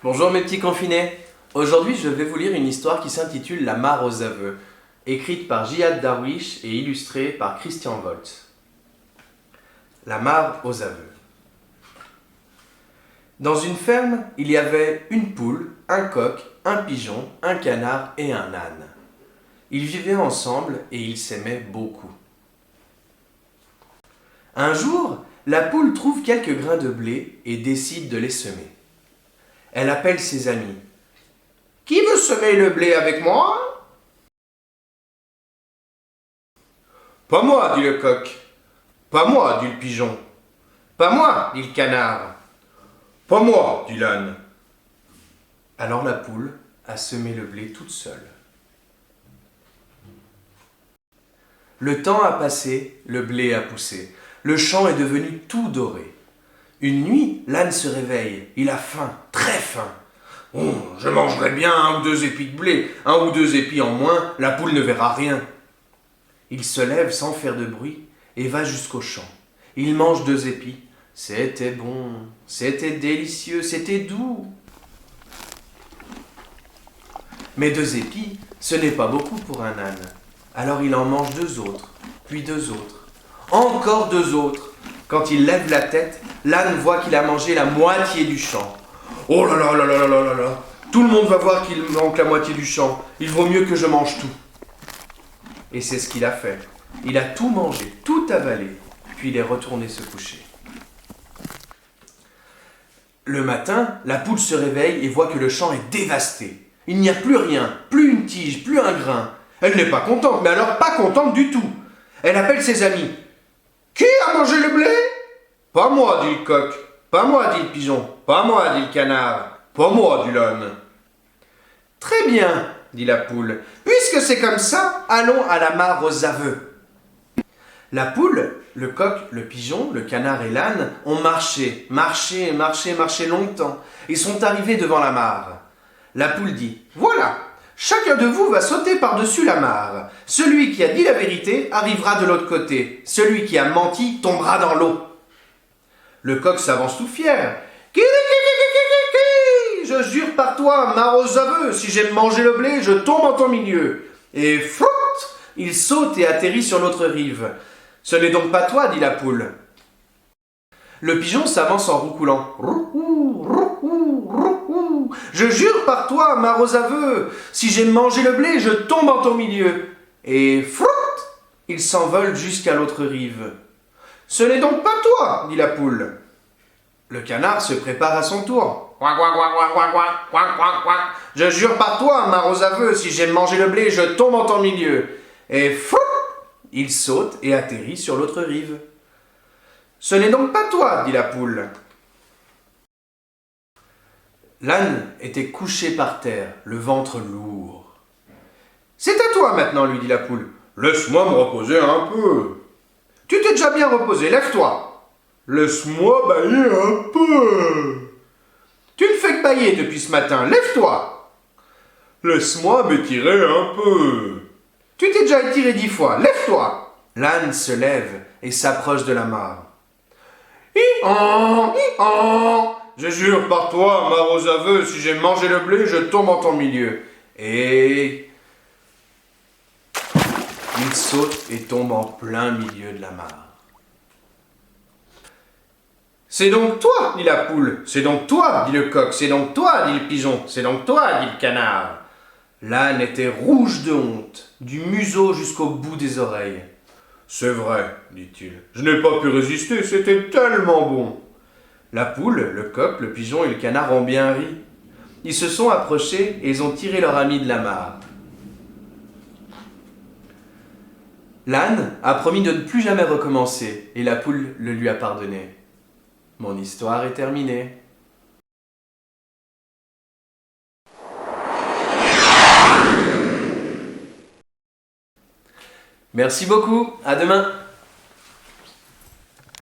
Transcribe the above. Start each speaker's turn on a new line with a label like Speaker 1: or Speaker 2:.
Speaker 1: Bonjour mes petits confinés. Aujourd'hui je vais vous lire une histoire qui s'intitule La mare aux aveux, écrite par Jihad Darwish et illustrée par Christian Volt. La mare aux aveux. Dans une ferme, il y avait une poule, un coq, un pigeon, un canard et un âne. Ils vivaient ensemble et ils s'aimaient beaucoup. Un jour, la poule trouve quelques grains de blé et décide de les semer. Elle appelle ses amis. « Qui veut semer le blé avec moi ?»« Pas moi, dit le coq. »« Pas moi, dit le pigeon. »« Pas moi, dit le canard. »« Pas moi, dit l'âne. » Alors la poule a semé le blé toute seule. Le temps a passé, le blé a poussé. Le champ est devenu tout doré. Une nuit, l'âne se réveille. Il a faim, très faim. « Oh, je mangerai bien 1 ou 2 épis de blé. 1 ou 2 épis en moins, la poule ne verra rien. » Il se lève sans faire de bruit et va jusqu'au champ. Il mange 2 épis. C'était bon, c'était délicieux, c'était doux. Mais 2 épis, ce n'est pas beaucoup pour un âne. Alors il en mange 2 autres, puis 2 autres. Encore 2 autres. Quand il lève la tête, l'âne voit qu'il a mangé la moitié du champ. Oh là là là là là là là! Tout le monde va voir qu'il manque la moitié du champ. Il vaut mieux que je mange tout. Et c'est ce qu'il a fait. Il a tout mangé, tout avalé, puis il est retourné se coucher. Le matin, la poule se réveille et voit que le champ est dévasté. Il n'y a plus rien, plus une tige, plus un grain. Elle n'est pas contente, mais alors pas contente du tout. Elle appelle ses amis. « Qui a mangé le blé ?»« Pas moi, dit le coq. Pas moi, dit le pigeon. Pas moi, dit le canard. Pas moi, dit l'âne. »« Très bien, dit la poule. Puisque c'est comme ça, allons à la mare aux aveux. » La poule, le coq, le pigeon, le canard et l'âne ont marché longtemps. Ils sont arrivés devant la mare. La poule dit « Voilà, chacun de vous va sauter par-dessus la mare. Celui qui a dit la vérité arrivera de l'autre côté. Celui qui a menti tombera dans l'eau. » Le coq s'avance tout fier. « Qui, je jure par toi, mare aux aveux, si j'aime manger le blé, je tombe en ton milieu. » Et flout, il saute et atterrit sur l'autre rive. « Ce n'est donc pas toi, dit la poule. » Le pigeon s'avance en roucoulant. « Je jure par toi, mare aux aveux, si j'aime manger le blé, je tombe en ton milieu. » Et flout, il s'envole jusqu'à l'autre rive. « Ce n'est donc pas toi, dit la poule. » Le canard se prépare à son tour. « Je jure par toi, mare aux aveux, si j'aime manger le blé, je tombe en ton milieu. » Et flout, il saute et atterrit sur l'autre rive. « Ce n'est donc pas toi, dit la poule. » L'âne était couché par terre, le ventre lourd. « C'est à toi maintenant, lui dit la poule. Laisse-moi me reposer un peu. »« Tu t'es déjà bien reposé, lève-toi. »« Laisse-moi bâiller un peu. »« Tu ne fais que bâiller depuis ce matin, lève-toi. »« Laisse-moi m'étirer un peu. »« Tu t'es déjà étiré 10 fois, lève-toi. » L'âne se lève et s'approche de la mare. « Hi-han, hi-han. Je jure par toi, mare aux aveux, si j'aime manger le blé, je tombe en ton milieu. » Et il saute et tombe en plein milieu de la mare. « C'est donc toi, dit la poule. C'est donc toi, dit le coq. C'est donc toi, dit le pigeon. C'est donc toi, dit le canard. » L'âne était rouge de honte, du museau jusqu'au bout des oreilles. « C'est vrai, dit-il. Je n'ai pas pu résister, c'était tellement bon. » La poule, le coq, le pigeon et le canard ont bien ri. Ils se sont approchés et ils ont tiré leur ami de la mare. L'âne a promis de ne plus jamais recommencer et la poule le lui a pardonné. Mon histoire est terminée. Merci beaucoup, à demain.